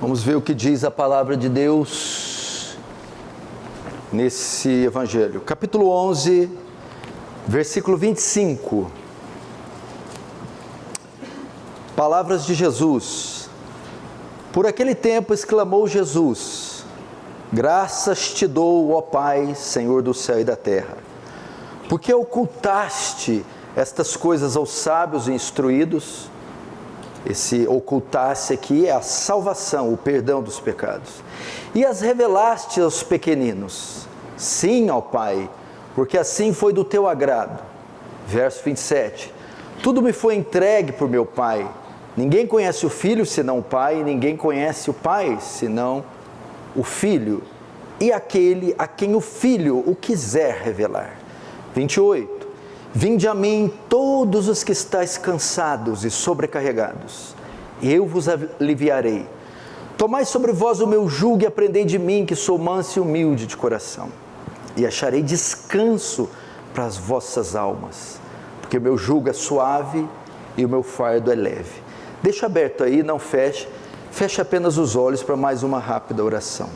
Vamos ver o que diz a palavra de Deus nesse evangelho. Capítulo 11, versículo 25. Palavras de Jesus. Por aquele tempo exclamou Jesus: graças te dou, ó Pai, Senhor do céu e da terra, porque ocultaste estas coisas aos sábios e instruídos. Esse ocultaste aqui é a salvação, o perdão dos pecados. E as revelaste aos pequeninos. Sim, ó Pai, porque assim foi do teu agrado. Verso 27. Tudo me foi entregue por meu Pai. Ninguém conhece o Filho senão o Pai, e ninguém conhece o Pai senão o Filho, e aquele a quem o Filho o quiser revelar. 28. Vinde a mim todos os que estáis cansados e sobrecarregados, e eu vos aliviarei. Tomai sobre vós o meu jugo e aprendei de mim, que sou manso e humilde de coração, e acharei descanso para as vossas almas, porque o meu jugo é suave e o meu fardo é leve. Deixa aberto aí, não feche, feche apenas os olhos para mais uma rápida oração.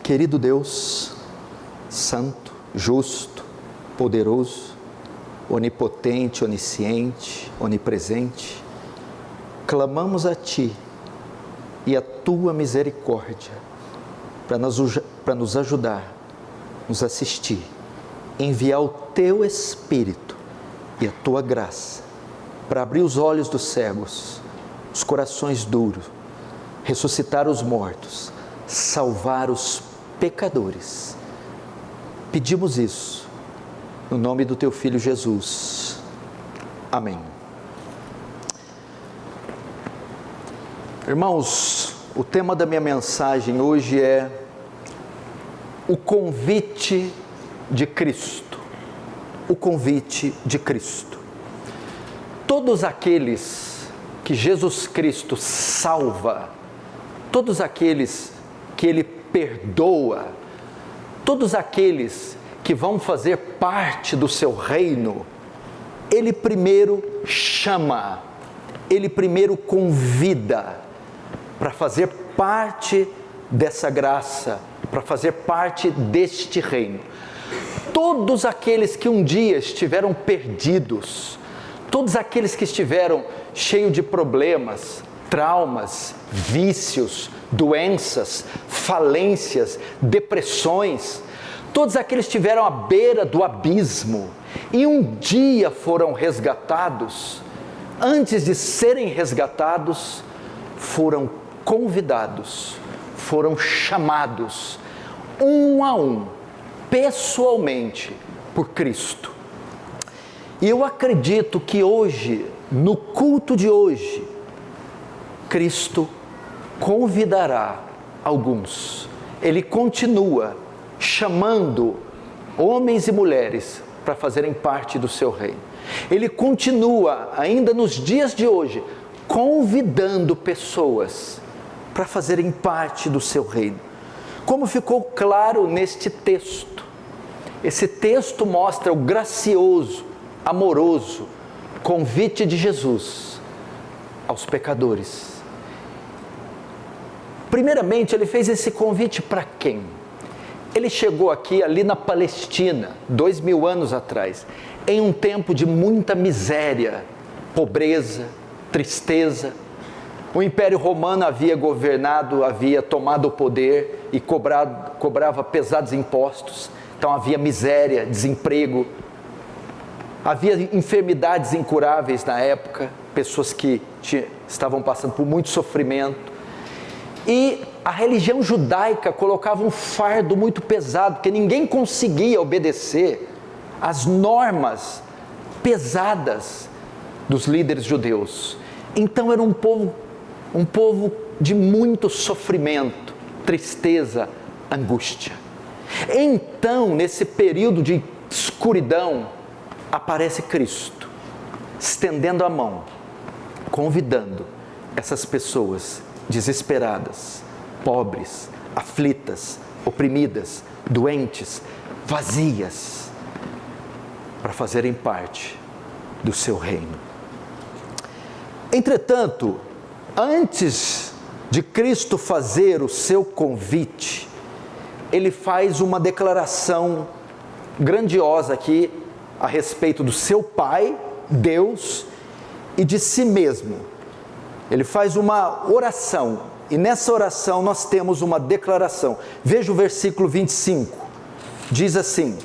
Querido Deus, santo, justo, poderoso, onipotente, onisciente, onipresente, clamamos a Ti e a Tua misericórdia para nos ajudar, nos assistir, enviar o Teu Espírito e a Tua graça para abrir os olhos dos cegos, os corações duros, ressuscitar os mortos, salvar os pecadores. Pedimos isso no nome do Teu Filho Jesus. Amém. Irmãos, o tema da minha mensagem hoje é o convite de Cristo. O convite de Cristo. Todos aqueles que Jesus Cristo salva, todos aqueles que Ele perdoa, todos aqueles que vão fazer parte do seu reino, Ele primeiro chama, Ele primeiro convida para fazer parte dessa graça, para fazer parte deste reino. Todos aqueles que um dia estiveram perdidos, todos aqueles que estiveram cheios de problemas, traumas, vícios, doenças, falências, depressões, todos aqueles que estiveram à beira do abismo e um dia foram resgatados, antes de serem resgatados, foram convidados, foram chamados, um a um, pessoalmente, por Cristo. E eu acredito que hoje, no culto de hoje, Cristo convidará alguns. Ele continua chamando homens e mulheres para fazerem parte do seu reino. Ele continua, ainda nos dias de hoje, convidando pessoas para fazerem parte do seu reino. Como ficou claro neste texto. Esse texto mostra o gracioso, amoroso convite de Jesus aos pecadores. Primeiramente, Ele fez esse convite para quem? Ele chegou aqui, ali na Palestina, 2000 anos atrás, em um tempo de muita miséria, pobreza, tristeza. O Império Romano havia governado, havia tomado o poder e cobrava pesados impostos. Então havia miséria, desemprego, havia enfermidades incuráveis na época, pessoas que estavam passando por muito sofrimento. E a religião judaica colocava um fardo muito pesado, porque ninguém conseguia obedecer às normas pesadas dos líderes judeus. Então era um povo de muito sofrimento, tristeza, angústia. Então, nesse período de escuridão, aparece Cristo, estendendo a mão, convidando essas pessoas desesperadas, pobres, aflitas, oprimidas, doentes, vazias, para fazerem parte do seu reino. Entretanto, Antes de Cristo fazer o seu convite, ele faz uma declaração grandiosa aqui a respeito do seu Pai, Deus, e de si mesmo. Ele faz uma oração, e nessa oração nós temos uma declaração. Veja o versículo 25, diz assim: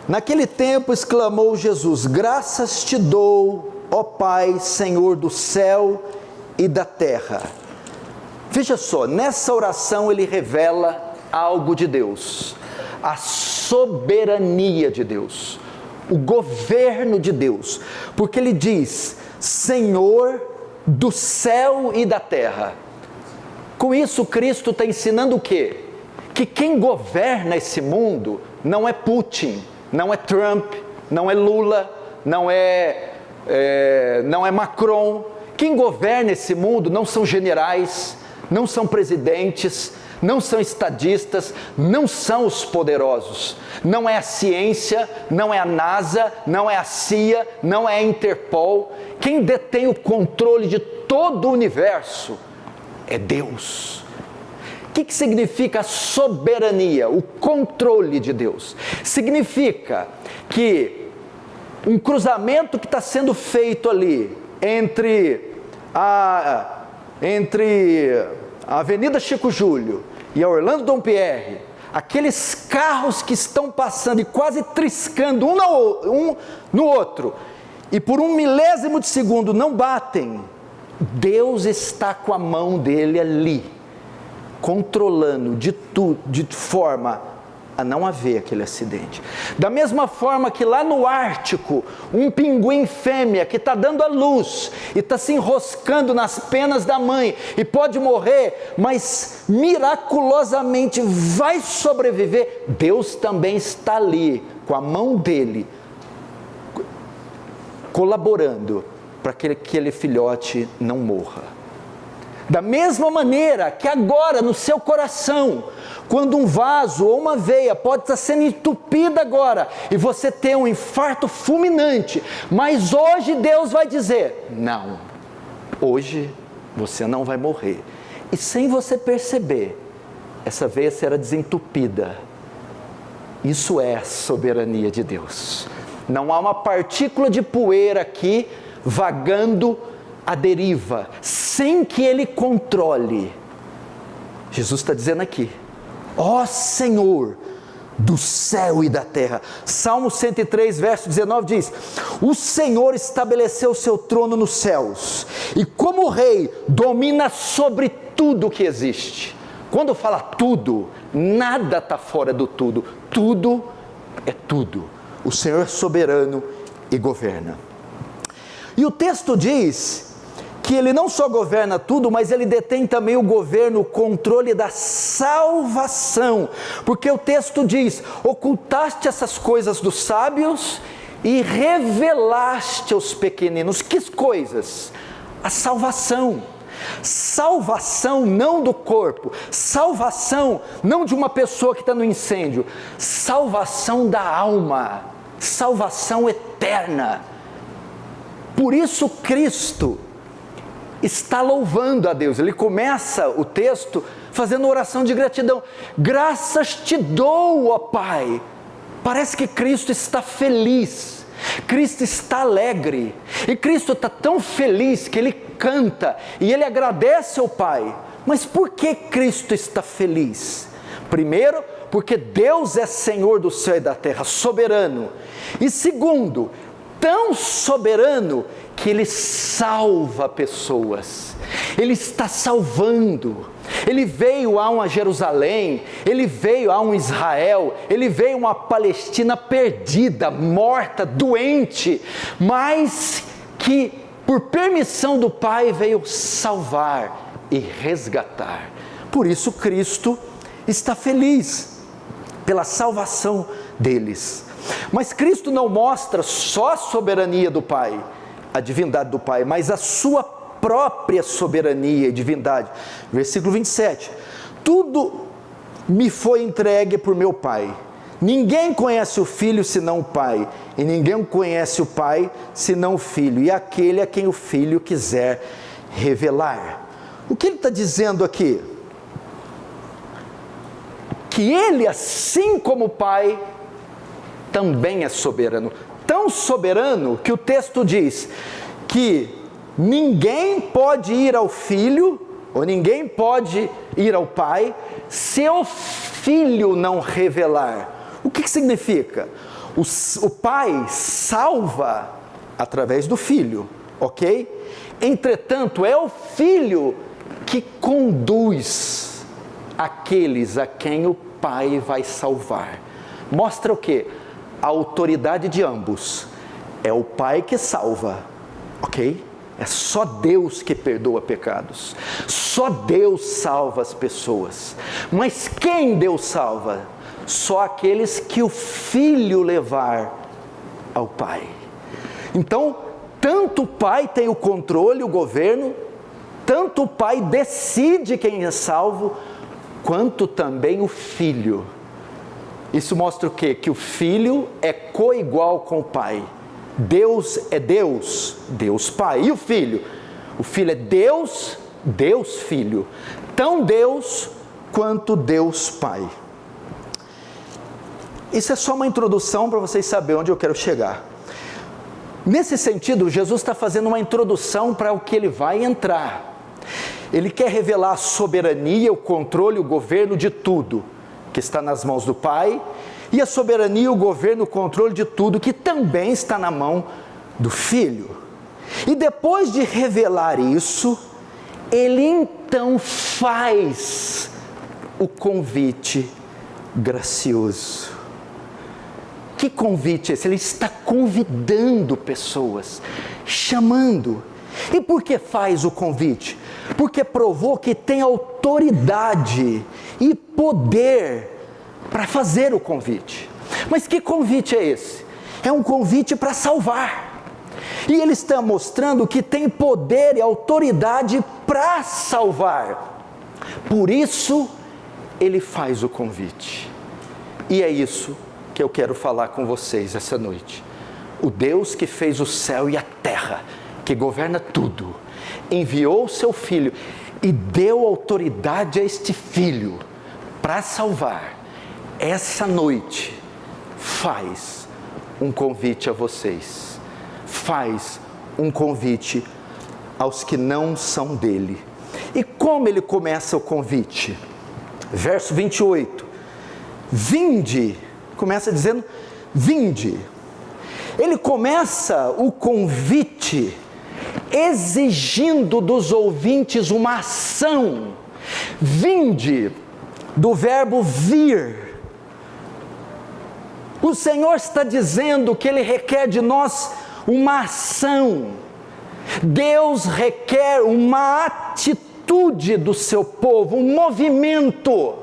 naquele tempo exclamou Jesus: graças te dou, ó Pai, Senhor do céu e da terra. Veja só, nessa oração ele revela algo de Deus, a soberania de Deus, o governo de Deus, porque ele diz: Senhor do céu e da terra. Com isso, Cristo está ensinando o quê? Que quem governa esse mundo não é Putin, não é Trump, não é Lula, não é Macron. Quem governa esse mundo não são generais, não são presidentes, não são estadistas, não são os poderosos, não é a ciência, não é a NASA, não é a CIA, não é a Interpol. Quem detém o controle de todo o universo é Deus. O que significa a soberania, o controle de Deus? Significa que um cruzamento que está sendo feito ali entre a Avenida Chico Júlio e a Orlando Dom Pierre, aqueles carros que estão passando e quase triscando um no outro, e por um milésimo de segundo não batem, Deus está com a mão dele ali, controlando de forma a não haver aquele acidente. Da mesma forma que lá no Ártico, um pinguim fêmea que está dando a luz e está se enroscando nas penas da mãe e pode morrer, mas miraculosamente vai sobreviver, Deus também está ali com a mão dele colaborando para que aquele filhote não morra. Da mesma maneira que agora no seu coração, quando um vaso ou uma veia pode estar sendo entupida agora, e você tem um infarto fulminante, mas hoje Deus vai dizer: não, hoje você não vai morrer. E sem você perceber, essa veia será desentupida. Isso é a soberania de Deus. Não há uma partícula de poeira aqui vagando à deriva, sem que Ele controle. Jesus está dizendo aqui: ó Senhor do céu e da terra. Salmo 103, verso 19 diz: o Senhor estabeleceu o seu trono nos céus, e como rei domina sobre tudo que existe. Quando fala tudo, nada está fora do tudo, tudo é tudo. O Senhor é soberano e governa. E o texto diz que Ele não só governa tudo, mas Ele detém também o governo, o controle da salvação, porque o texto diz: ocultaste essas coisas dos sábios e revelaste aos pequeninos. Que coisas? A salvação. Salvação não do corpo, salvação não de uma pessoa que está no incêndio, salvação da alma, salvação eterna. Por isso Cristo está louvando a Deus. Ele começa o texto fazendo oração de gratidão: graças te dou, ó Pai. Parece que Cristo está feliz, Cristo está alegre, e Cristo está tão feliz que Ele canta e Ele agradece ao Pai. Mas por que Cristo está feliz? Primeiro, porque Deus é Senhor do céu e da terra, soberano. E segundo, tão soberano que Ele salva pessoas. Ele está salvando. Ele veio a uma Jerusalém, Ele veio a um Israel, Ele veio a uma Palestina perdida, morta, doente, mas que por permissão do Pai veio salvar e resgatar. Por isso Cristo está feliz pela salvação deles. Mas Cristo não mostra só a soberania do Pai, a divindade do Pai, mas a sua própria soberania e divindade. Versículo 27: tudo me foi entregue por meu Pai, Ninguém conhece o Filho senão o Pai, e ninguém conhece o Pai senão o Filho, e aquele a quem o Filho quiser revelar. O que ele está dizendo aqui? Que ele, assim como o Pai, também é soberano. Tão soberano que o texto diz que ninguém pode ir ao Filho, ou ninguém pode ir ao Pai, se o Filho não revelar. O que significa? O Pai salva através do Filho, ok? Entretanto, é o Filho que conduz aqueles a quem o Pai vai salvar. Mostra o quê? A autoridade de ambos. É o Pai que salva, ok? É só Deus que perdoa pecados. Só Deus salva as pessoas. Mas quem Deus salva? Só aqueles que o Filho levar ao Pai. Então, tanto o Pai tem o controle, o governo, tanto o Pai decide quem é salvo, quanto também o Filho. Isso mostra o quê? Que o Filho é coigual com o Pai. Deus é Deus, Deus Pai. E o Filho? O Filho é Deus, Deus Filho. Tão Deus quanto Deus Pai. Isso é só uma introdução para vocês saberem onde eu quero chegar. Nesse sentido, Jesus está fazendo uma introdução para o que ele vai entrar. Ele quer revelar a soberania, o controle, o governo de tudo que está nas mãos do Pai, e a soberania, o governo, o controle de tudo que também está na mão do Filho. E depois de revelar isso, ele então faz o convite gracioso. Que convite é esse? Ele está convidando pessoas, chamando. E por que faz o convite? Porque provou que tem autoridade e poder para fazer o convite. Mas que convite é esse? É um convite para salvar. E ele está mostrando que tem poder e autoridade para salvar. Por isso, ele faz o convite. E é isso que eu quero falar com vocês essa noite. O Deus que fez o céu e a terra, que governa tudo, enviou o seu Filho e deu autoridade a este Filho para salvar. Essa noite faz um convite a vocês, faz um convite aos que não são dele. E como ele começa o convite? Verso 28, vinde, começa dizendo, vinde. Ele começa o convite exigindo dos ouvintes uma ação. Vinde, do verbo vir. O Senhor está dizendo que Ele requer de nós uma ação. Deus requer uma atitude do seu povo, um movimento.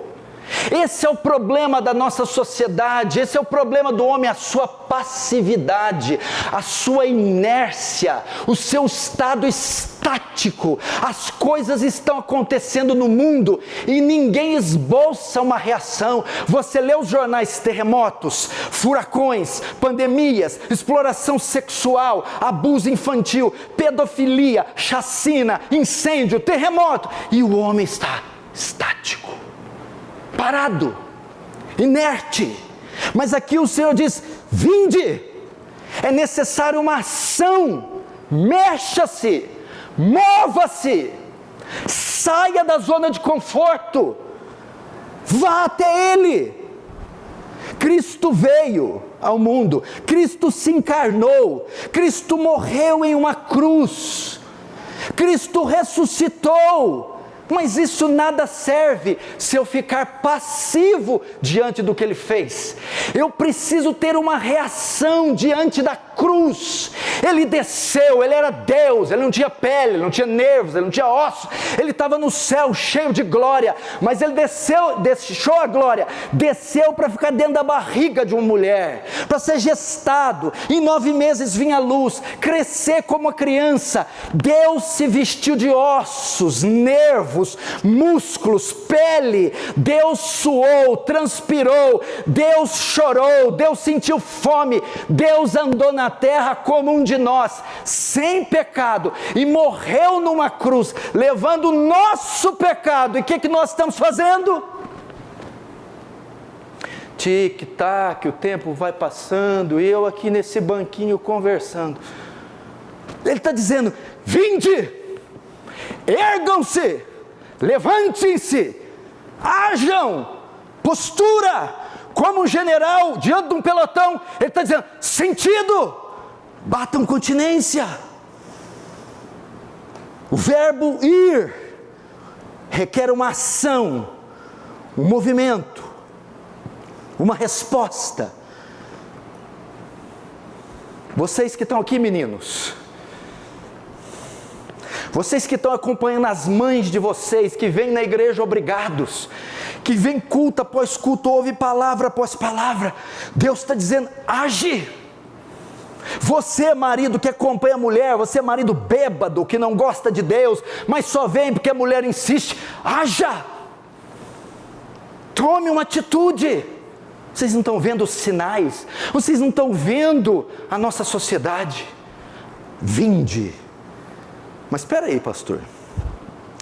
Esse é o problema da nossa sociedade, esse é o problema do homem, a sua passividade, a sua inércia, o seu estado estático. As coisas estão acontecendo no mundo e ninguém esboça uma reação. Você lê os jornais: terremotos, furacões, pandemias, exploração sexual, abuso infantil, pedofilia, chacina, incêndio, terremoto, e o homem está estático, parado, inerte. Mas aqui o Senhor diz: vinde. É necessário uma ação. Mexa-se, mova-se, saia da zona de conforto, vá até Ele. Cristo veio ao mundo, Cristo se encarnou, Cristo morreu em uma cruz, Cristo ressuscitou. Mas isso nada serve se eu ficar passivo diante do que Ele fez. Eu preciso ter uma reação diante da cruz, ele desceu, ele era Deus, ele não tinha pele, ele não tinha nervos, ele não tinha ossos, ele estava no céu cheio de glória, mas ele desceu, deixou a glória, desceu para ficar dentro da barriga de uma mulher, para ser gestado, em 9 meses vinha a luz, crescer como uma criança. Deus se vestiu de ossos, nervos, músculos, pele. Deus suou, transpirou, Deus chorou, Deus sentiu fome, Deus andou na terra como um de nós, sem pecado, e morreu numa cruz, levando o nosso pecado. E o que nós estamos fazendo? Tic-tac, o tempo vai passando, e eu aqui nesse banquinho conversando. Ele está dizendo: vinde, ergam-se, levantem-se, hajam, postura, como um general diante de um pelotão. Ele está dizendo: sentido, batam continência. O verbo ir requer uma ação, um movimento, uma resposta. Vocês que estão aqui, meninos, vocês que estão acompanhando as mães de vocês, que vêm na igreja obrigados, que vêm culto após culto, ouve palavra após palavra, Deus está dizendo: age. Você, marido que acompanha a mulher, você, marido bêbado, que não gosta de Deus, mas só vem porque a mulher insiste, haja, tome uma atitude. Vocês não estão vendo os sinais? Vocês não estão vendo a nossa sociedade? Vinde. Mas espera aí, pastor,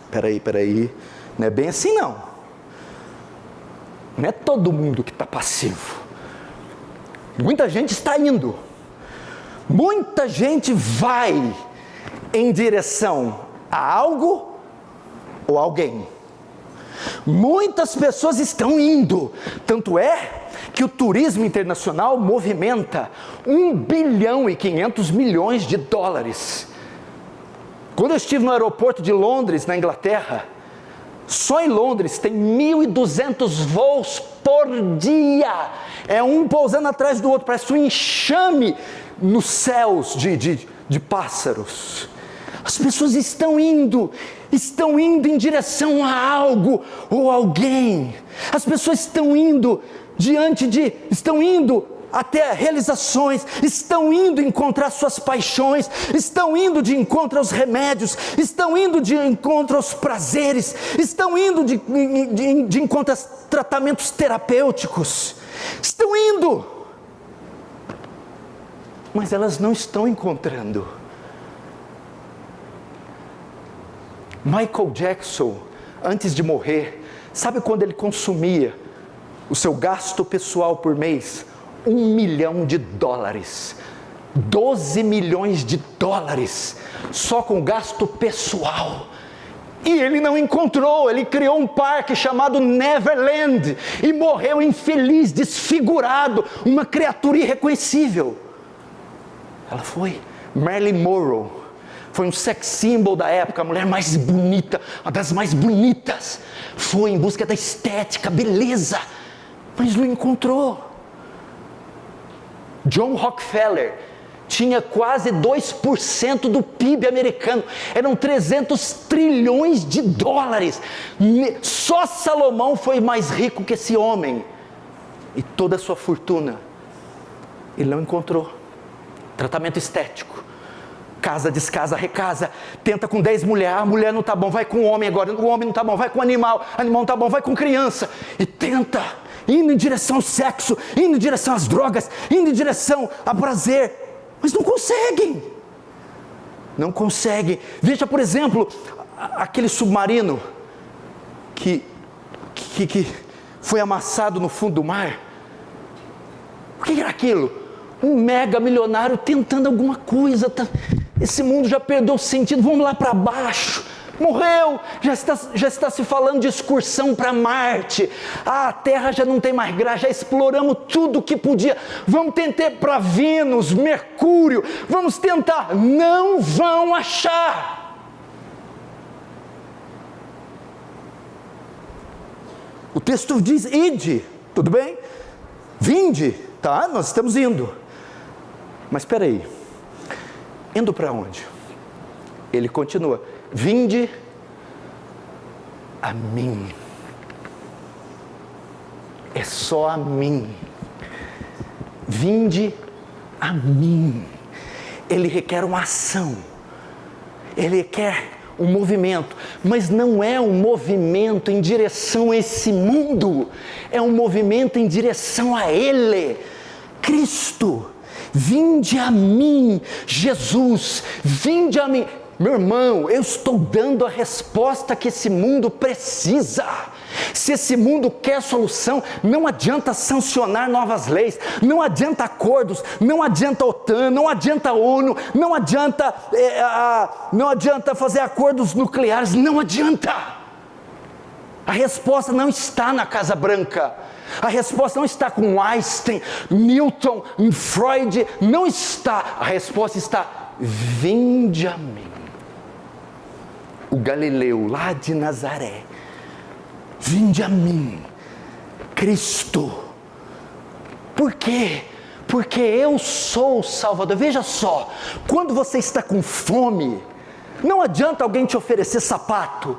espera aí, não é bem assim não. Não é todo mundo que está passivo. Muita gente está indo, muita gente vai em direção a algo ou alguém. Muitas pessoas estão indo, tanto é que o turismo internacional movimenta 1,5 bilhão. Quando eu estive no aeroporto de Londres, na Inglaterra, só em Londres tem 1.200 voos por dia, é um pousando atrás do outro, parece um enxame nos céus de pássaros. As pessoas estão indo em direção a algo ou alguém. As pessoas estão indo até realizações, estão indo encontrar suas paixões, estão indo de encontro aos remédios, estão indo de encontro aos prazeres, estão indo de encontro aos tratamentos terapêuticos, estão indo, mas elas não estão encontrando. Michael Jackson, antes de morrer, sabe quando ele consumia o seu gasto pessoal por mês? $1 milhão, $12 milhões, só com gasto pessoal. E ele não encontrou, ele criou um parque chamado Neverland, e morreu infeliz, desfigurado, uma criatura irreconhecível. Ela foi Marilyn Monroe, foi um sex symbol da época, a mulher mais bonita, uma das mais bonitas, foi em busca da estética, beleza, mas não encontrou. John Rockefeller tinha quase 2% do PIB americano, eram 300 trilhões de dólares, só Salomão foi mais rico que esse homem, e toda a sua fortuna, ele não encontrou. Tratamento estético, casa, descasa, recasa, tenta com 10 mulheres, a mulher não está bom, vai com o homem agora, o homem não está bom, vai com o animal não está bom, vai com criança, e tenta, indo em direção ao sexo, indo em direção às drogas, indo em direção ao prazer, mas não conseguem. Veja, por exemplo, aquele submarino que foi amassado no fundo do mar. O que era aquilo? Um mega milionário tentando alguma coisa, esse mundo já perdeu o sentido, vamos lá para baixo, morreu, já está se falando de excursão para Marte, a Terra já não tem mais graça, já exploramos tudo que podia, vamos tentar para Vênus, Mercúrio, vamos tentar, não vão achar. O texto diz: ide, tudo bem? Vinde, tá? Nós estamos indo, mas espera aí. Indo para onde? Ele continua: vinde a mim. É só a mim. Vinde a mim. Ele requer uma ação. Ele requer um movimento, mas não é um movimento em direção a esse mundo, é um movimento em direção a Ele, Cristo. Vinde a mim, Jesus, vinde a mim. Meu irmão, eu estou dando a resposta que esse mundo precisa. Se esse mundo quer solução, não adianta sancionar novas leis, não adianta acordos, não adianta OTAN, não adianta ONU, não adianta fazer acordos nucleares, não adianta. A resposta não está na Casa Branca, a resposta não está com Einstein, Newton, Freud, não está. A resposta está: vinde a mim. O Galileu lá de Nazaré, vinde a mim, Cristo. Por quê? Porque eu sou o Salvador. Veja só, quando você está com fome, não adianta alguém te oferecer sapato.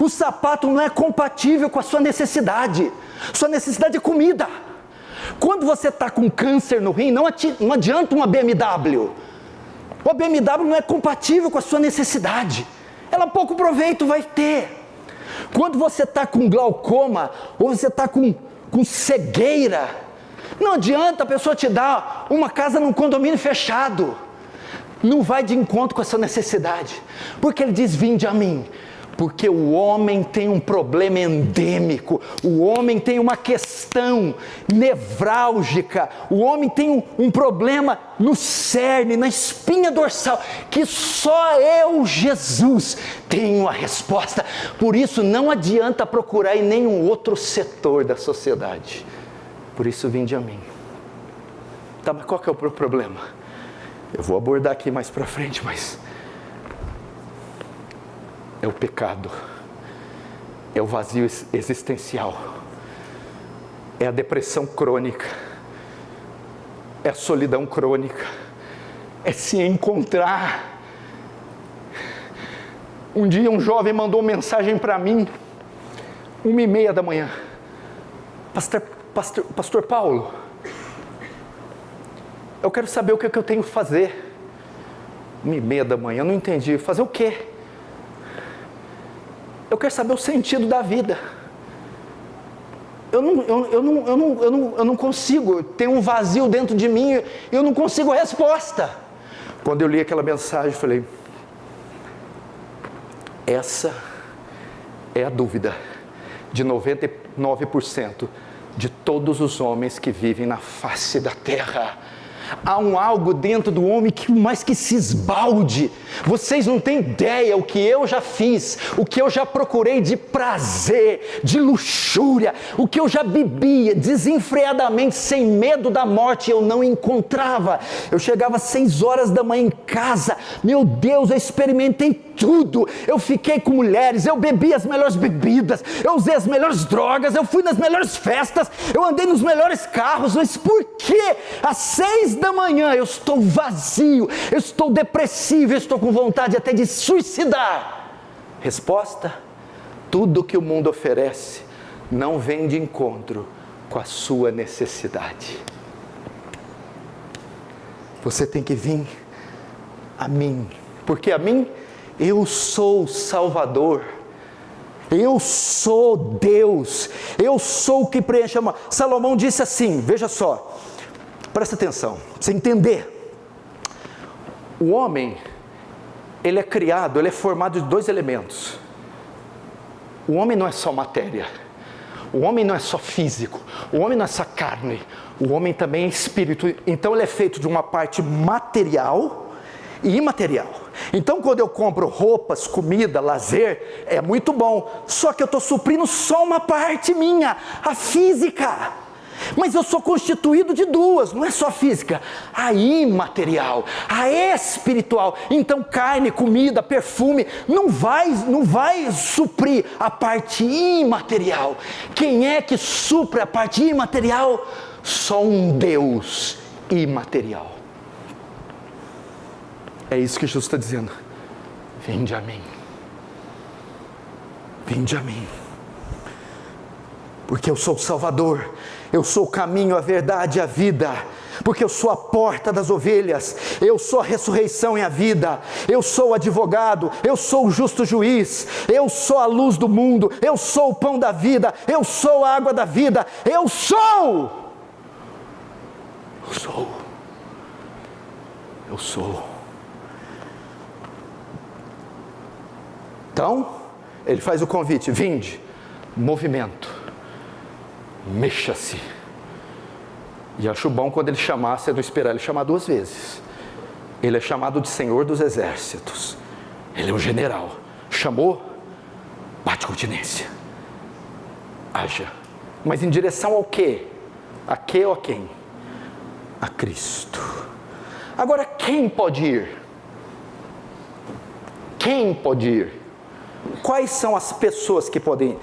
O sapato não é compatível com a sua necessidade. Sua necessidade é comida. Quando você está com câncer no rim, não adianta uma BMW. A BMW não é compatível com a sua necessidade. Ela pouco proveito vai ter. Quando você está com glaucoma, ou você está com cegueira, não adianta a pessoa te dar uma casa num condomínio fechado. Não vai de encontro com a sua necessidade. Porque ele diz: vinde a mim. Porque o homem tem um problema endêmico, o homem tem uma questão nevrálgica, o homem tem um problema no cerne, na espinha dorsal, que só eu, Jesus, tenho a resposta. Por isso não adianta procurar em nenhum outro setor da sociedade. Por isso vinde a mim. Tá, mas qual que é o problema? Eu vou abordar aqui mais para frente, mas é o pecado, é o vazio existencial, é a depressão crônica, é a solidão crônica, é se encontrar. Um dia um jovem mandou uma mensagem para mim, 1h30 da manhã: Pastor Paulo, eu quero saber o que eu tenho que fazer. 1h30 da manhã, eu não entendi. Fazer o quê? Eu quero saber o sentido da vida. Eu não consigo, tem um vazio dentro de mim, eu não consigo resposta. Quando eu li aquela mensagem, eu falei: essa é a dúvida de 99% de todos os homens que vivem na face da terra. Há algo dentro do homem que mais que se esbalde. Vocês não têm ideia o que eu já fiz, o que eu já procurei de prazer, de luxúria, o que eu já bebia desenfreadamente, sem medo da morte, eu não encontrava. Eu chegava às 6 horas da manhã em casa, meu Deus, eu experimentei tudo. Eu fiquei com mulheres, eu bebi as melhores bebidas, eu usei as melhores drogas, eu fui nas melhores festas, eu andei nos melhores carros. Mas por que às 6 da manhã eu estou vazio, eu estou depressivo, eu estou com vontade até de suicidar? Resposta: tudo que o mundo oferece não vem de encontro com a sua necessidade. Você tem que vir a mim, porque a mim eu sou o Salvador, eu sou Deus, eu sou o que preenche a mão. Salomão disse assim, veja só, presta atenção, para você entender. O homem, ele é criado, ele é formado de 2 elementos. O homem não é só matéria, o homem não é só físico, o homem não é só carne, o homem também é espírito. Então ele é feito de uma parte material e imaterial. Então quando eu compro roupas, comida, lazer, é muito bom, só que eu estou suprindo só uma parte minha, a física. Mas eu sou constituído de 2, não é só física, a imaterial, a espiritual. Então carne, comida, perfume não vai suprir a parte imaterial. Quem é que supre a parte imaterial? Só um Deus imaterial. É isso que Jesus está dizendo. Vinde a mim. Vinde a mim. Porque eu sou o Salvador. Eu sou o caminho, a verdade e a vida. Porque eu sou a porta das ovelhas. Eu sou a ressurreição e a vida. Eu sou o advogado. Eu sou o justo juiz. Eu sou a luz do mundo. Eu sou o pão da vida. Eu sou a água da vida. Eu sou. Eu sou. Eu sou. Então, ele faz o convite: vinde, movimento, mexa-se. E acho bom quando ele chamar, você não esperar ele chamar duas vezes. Ele é chamado de Senhor dos Exércitos. Ele é um general. Chamou, bate continência. Haja. Mas em direção ao quê? A quê ou a quem? A Cristo. Agora, quem pode ir? Quem pode ir? Quais são as pessoas que podem ir?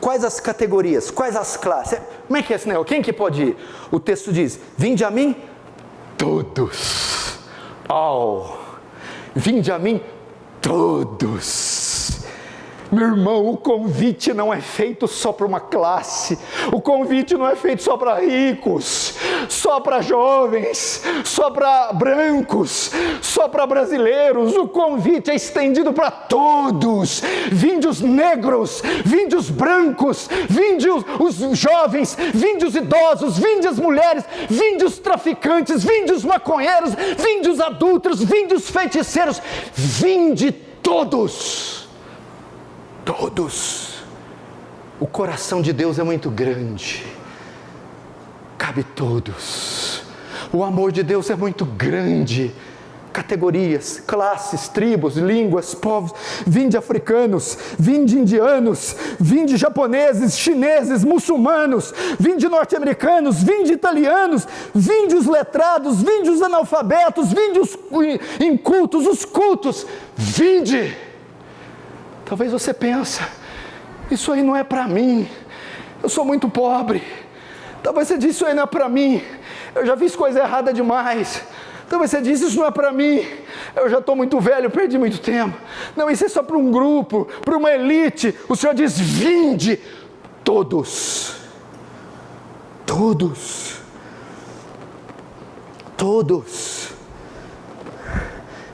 Quais as categorias? Quais as classes? Como é que é esse negócio? Quem que pode ir? O texto diz: vinde a mim todos. Vinde a mim todos. Meu irmão, o convite não é feito só para uma classe. O convite não é feito só para ricos, só para jovens, só para brancos, só para brasileiros. O convite é estendido para todos. Vinde os negros, vinde os brancos, vinde os jovens, vinde os idosos, vinde as mulheres, vinde os traficantes, vinde os maconheiros, vinde os adúlteros, vinde os feiticeiros, vinde todos. Todos. O coração de Deus é muito grande, cabe todos. O amor de Deus é muito grande. Categorias, classes, tribos, línguas, povos. Vinde africanos, vinde indianos, vinde japoneses, chineses, muçulmanos, vinde norte-americanos, vinde italianos, vinde os letrados, vinde os analfabetos, vinde os incultos, os cultos, vinde. Talvez você pense: isso aí não é para mim, eu sou muito pobre. Talvez você diz: isso aí não é para mim, eu já fiz coisa errada demais. Talvez você diz: isso não é para mim, eu já estou muito velho, perdi muito tempo. Não, isso é só para um grupo, para uma elite. O Senhor diz: vinde todos. Todos. Todos.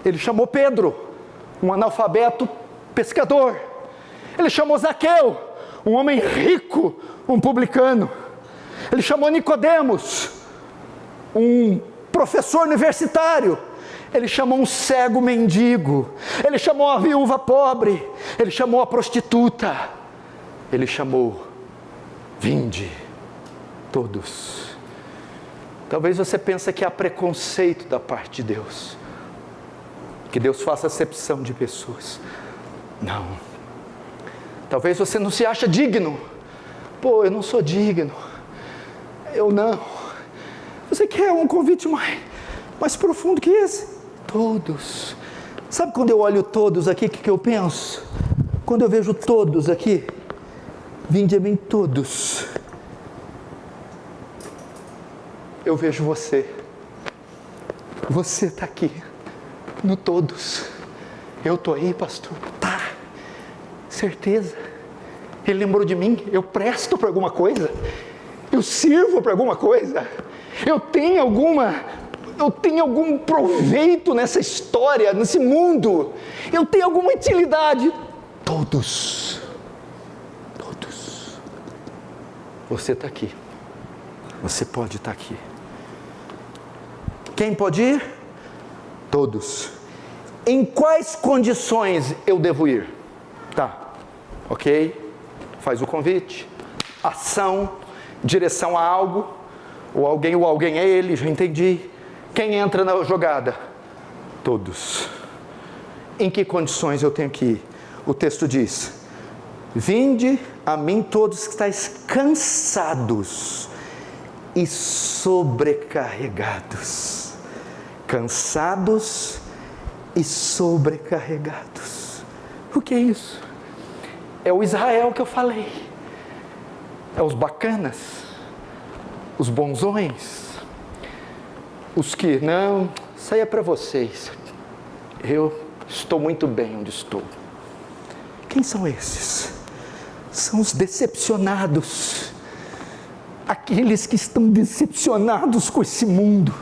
Ele chamou Pedro, um analfabeto pescador. Ele chamou Zaqueu, um homem rico, um publicano. Ele chamou Nicodemos, um professor universitário. Ele chamou um cego mendigo. Ele chamou a viúva pobre. Ele chamou a prostituta. Ele chamou: vinde todos. Talvez você pense que há preconceito da parte de Deus, que Deus faça acepção de pessoas. Não. Talvez você não se acha digno. Pô, eu não sou digno. Eu não. Você quer um convite mais profundo que esse? Todos. Sabe quando eu olho todos aqui, o que eu penso? Quando eu vejo todos aqui, vinde a mim todos. Eu vejo você. Você está aqui, no todos. Eu estou aí, pastor. Tá. Certeza. Ele lembrou de mim. Eu presto para alguma coisa. Eu sirvo para alguma coisa. Eu tenho algum proveito nessa história, nesse mundo. Eu tenho alguma utilidade. Todos. Todos. Você está aqui. Você pode estar aqui. Quem pode ir? Todos. Em quais condições eu devo ir? Tá, ok, faz o convite, ação, direção a algo, o alguém é ele, já entendi. Quem entra na jogada? Todos. Em que condições eu tenho que ir? O texto diz: vinde a mim todos que estáis cansados e sobrecarregados. Cansados e sobrecarregados. O que é isso? É o Israel que eu falei. É os bacanas, os bonzões, os que, não, isso aí é para vocês. eu estou muito bem onde estou. Quem são esses? São os decepcionados, aqueles que estão decepcionados com esse mundo,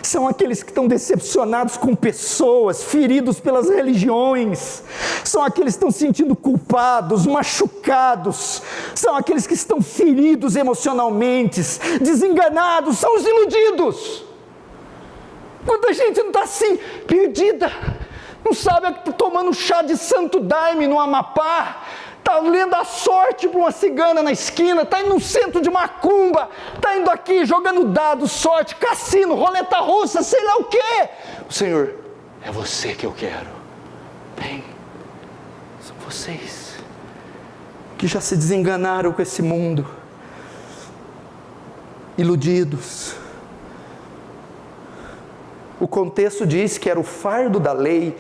são aqueles que estão decepcionados com pessoas, feridos pelas religiões, são aqueles que estão se sentindo culpados, machucados, são aqueles que estão feridos emocionalmente, desenganados, são os iludidos. Quanta gente não está assim, perdida, não sabe, está tomando chá de santo daime no Amapá, está lendo a sorte para uma cigana na esquina, está indo no centro de macumba, está indo aqui jogando dados, sorte, cassino, roleta russa, sei lá o quê. O Senhor, é você que eu quero. Bem, são vocês que já se desenganaram com esse mundo, iludidos. O contexto diz que era o fardo da lei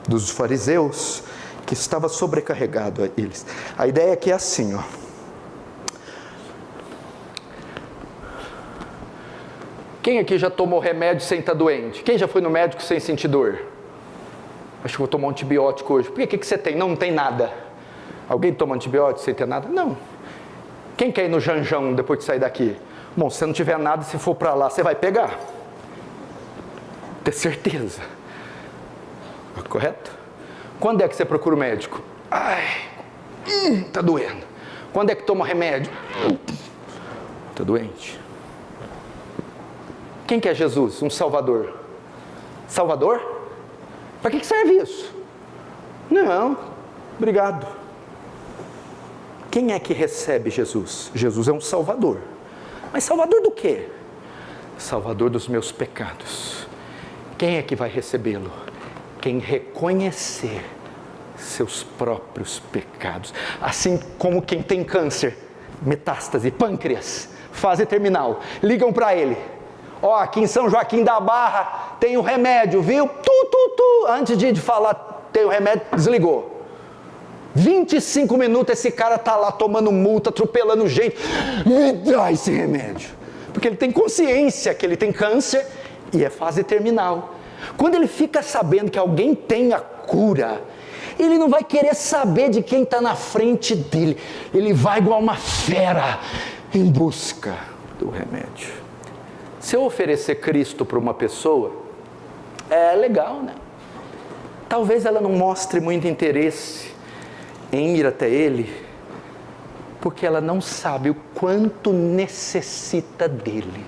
dos fariseus que estava sobrecarregado a eles. A ideia aqui é assim, ó. Quem aqui já tomou remédio sem estar doente? Quem já foi no médico sem sentir dor? Acho que vou tomar um antibiótico hoje. Por que você tem? Não tem nada. Alguém toma antibiótico sem ter nada? Não. Quem quer ir no Janjão depois de sair daqui? Bom, se não tiver nada, se for para lá, você vai pegar. Ter certeza. Correto? Quando é que você procura o médico? Ai, tá doendo. Quando é que toma remédio? Tá doente. Quem que é Jesus? Um salvador. Salvador? Para que serve isso? Não, obrigado. Quem é que recebe Jesus? Jesus é um salvador. Mas salvador do quê? Salvador dos meus pecados. Quem é que vai recebê-lo? Quem reconhecer seus próprios pecados. Assim como quem tem câncer, metástase, pâncreas, fase terminal, ligam para ele. Ó, aqui em São Joaquim da Barra tem um remédio, viu? Antes de falar tem o remédio, desligou. 25 minutos esse cara está lá tomando multa, atropelando gente. Me dá esse remédio. Porque ele tem consciência que ele tem câncer e é fase terminal. Quando ele fica sabendo que alguém tem a cura, ele não vai querer saber de quem está na frente dele. Ele vai igual uma fera em busca do remédio. Se eu oferecer Cristo para uma pessoa, é legal, né? Talvez ela não mostre muito interesse em ir até Ele, porque ela não sabe o quanto necessita dEle.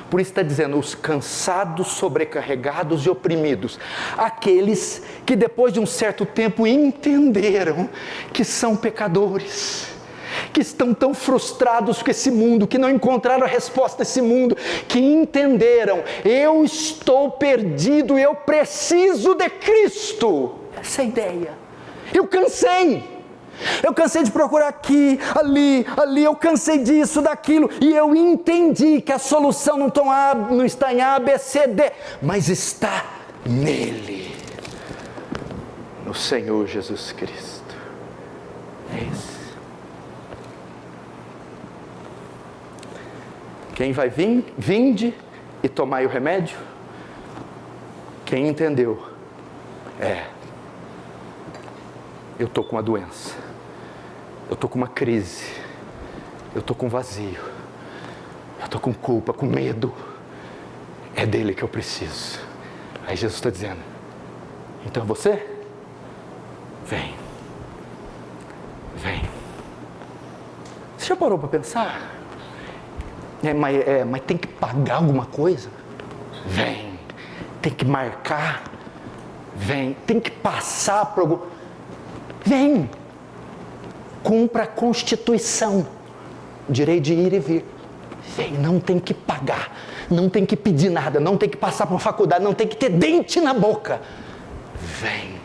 Por isso está dizendo, os cansados, sobrecarregados e oprimidos, aqueles que depois de um certo tempo entenderam que são pecadores, que estão tão frustrados com esse mundo, que não encontraram a resposta desse mundo, que entenderam, eu estou perdido, eu preciso de Cristo. Essa é a ideia. Eu cansei de procurar aqui, ali, eu cansei disso, daquilo, e eu entendi que a solução não está em A, B, C, D, mas está nele, no Senhor Jesus Cristo. É isso. Quem vai vinde e tomai o remédio? Quem entendeu? Eu estou com uma doença, eu estou com uma crise, eu estou com vazio, eu estou com culpa, com medo, é dele que eu preciso. Aí Jesus está dizendo, então você, vem. Você já parou para pensar? Mas tem que pagar alguma coisa? Vem. Tem que marcar? Vem. Tem que passar por algum... Vem, cumpra a Constituição, o direito de ir e vir. Vem, não tem que pagar, não tem que pedir nada, não tem que passar por uma faculdade, não tem que ter dente na boca. Vem,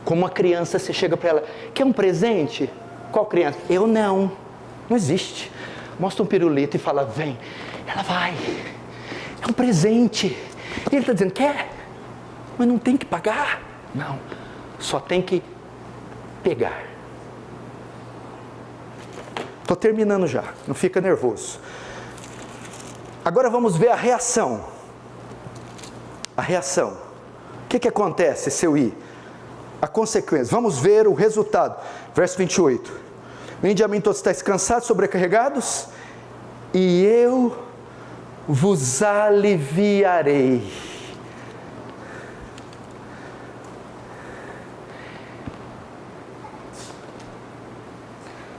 como uma criança, você chega para ela, quer um presente? Qual criança? Eu não existe. Mostra um pirulito e fala, vem. Ela vai, é um presente. E ele está dizendo, quer? Mas não tem que pagar? Não, só tem que pegar. Estou terminando já, não fica nervoso. Agora vamos ver a reação A reação. O que acontece se eu ir? A consequência. Vamos ver o resultado. Verso 28. Vinde a mim todos estáis cansados, sobrecarregados, e eu vos aliviarei.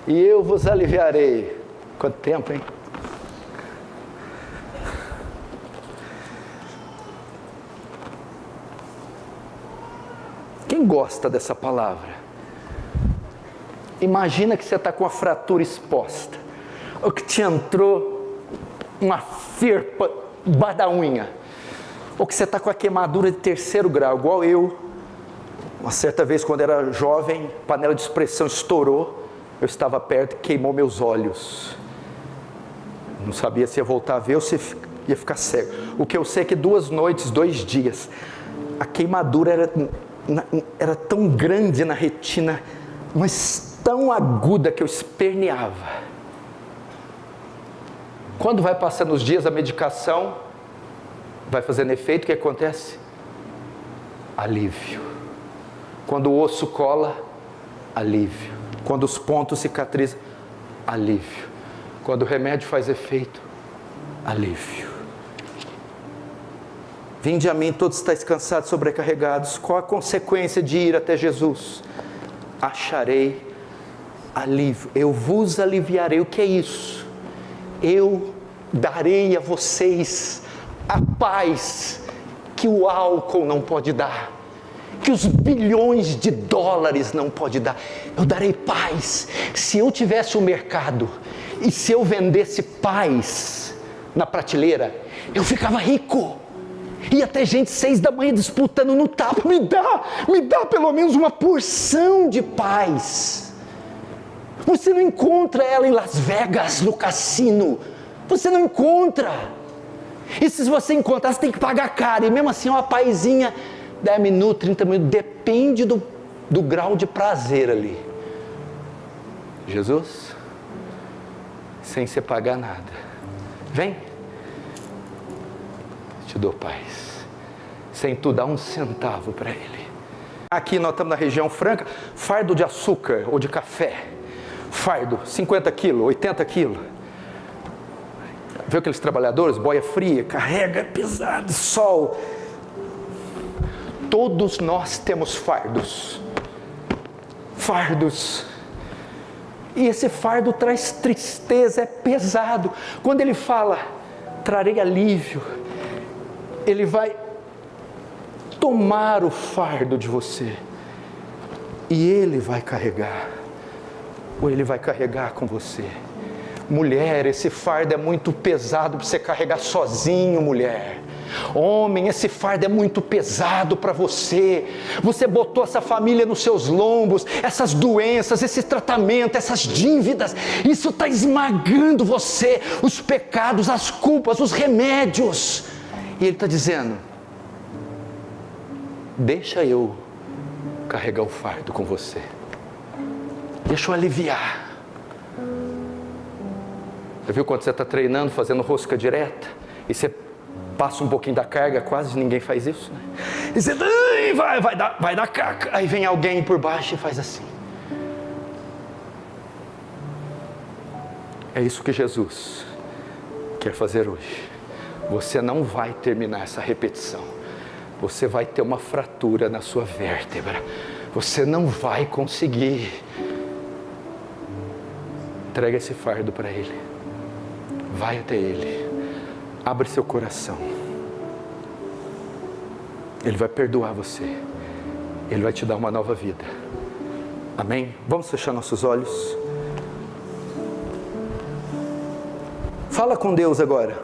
E eu vos aliviarei. Quanto tempo, hein? Quem gosta dessa palavra? Imagina que você está com a fratura exposta, ou que te entrou uma ferpa debaixo da unha, ou que você está com a queimadura de 3º grau, igual eu. Uma certa vez, quando era jovem, a panela de expressão estourou, eu estava perto e queimou meus olhos. Não sabia se ia voltar a ver ou se ia ficar cego. O que eu sei é que 2 noites, 2 dias, a queimadura era tão grande na retina, mas tão aguda que eu esperneava. Quando vai passando os dias, a medicação vai fazendo efeito, o que acontece? Alívio. Quando o osso cola, alívio. Quando os pontos cicatrizam, alívio. Quando o remédio faz efeito, alívio. Vinde a mim, todos estáis cansados, sobrecarregados. Qual a consequência de ir até Jesus? Acharei alívio. Eu vos aliviarei. O que é isso? Eu darei a vocês a paz que o álcool não pode dar, que os bilhões de dólares não pode dar. Eu darei paz. Se eu tivesse um mercado e se eu vendesse paz na prateleira, eu ficava rico. Ia ter gente 6 da manhã disputando no tapa. Me dá pelo menos uma porção de paz. Você não encontra ela em Las Vegas, no cassino. Você não encontra. E se você encontrar, você tem que pagar caro. E mesmo assim, uma paizinha, 10 minutos, 30 minutos, depende do grau de prazer ali. Jesus, sem você pagar nada, vem, te dou paz, sem tu dar 1 centavo para ele. Aqui nós estamos na região franca, fardo de açúcar ou de café, fardo, 50 quilos, 80 quilos. Viu aqueles trabalhadores, boia fria, carrega pesado, sol. Todos nós temos fardos. Fardos. E esse fardo traz tristeza, é pesado. Quando ele fala, trarei alívio, ele vai tomar o fardo de você. E ele vai carregar. Ou ele vai carregar com você. Mulher, esse fardo é muito pesado para você carregar sozinho, mulher. Homem, esse fardo é muito pesado para você. Você botou essa família nos seus lombos, essas doenças, esse tratamento, essas dívidas, isso está esmagando você, os pecados, as culpas, os remédios. E ele está dizendo, deixa eu carregar o fardo com você. Deixa eu aliviar. Já viu quando você está treinando, fazendo rosca direta, e você passa um pouquinho da carga, quase ninguém faz isso, né? E você vai dar caca. Aí vem alguém por baixo e faz assim. É isso que Jesus quer fazer hoje. Você não vai terminar essa repetição. Você vai ter uma fratura na sua vértebra. Você não vai conseguir. Entrega esse fardo para Ele. Vai até Ele. Abre seu coração. Ele vai perdoar você. Ele vai te dar uma nova vida. Amém? Vamos fechar nossos olhos. Fala com Deus agora.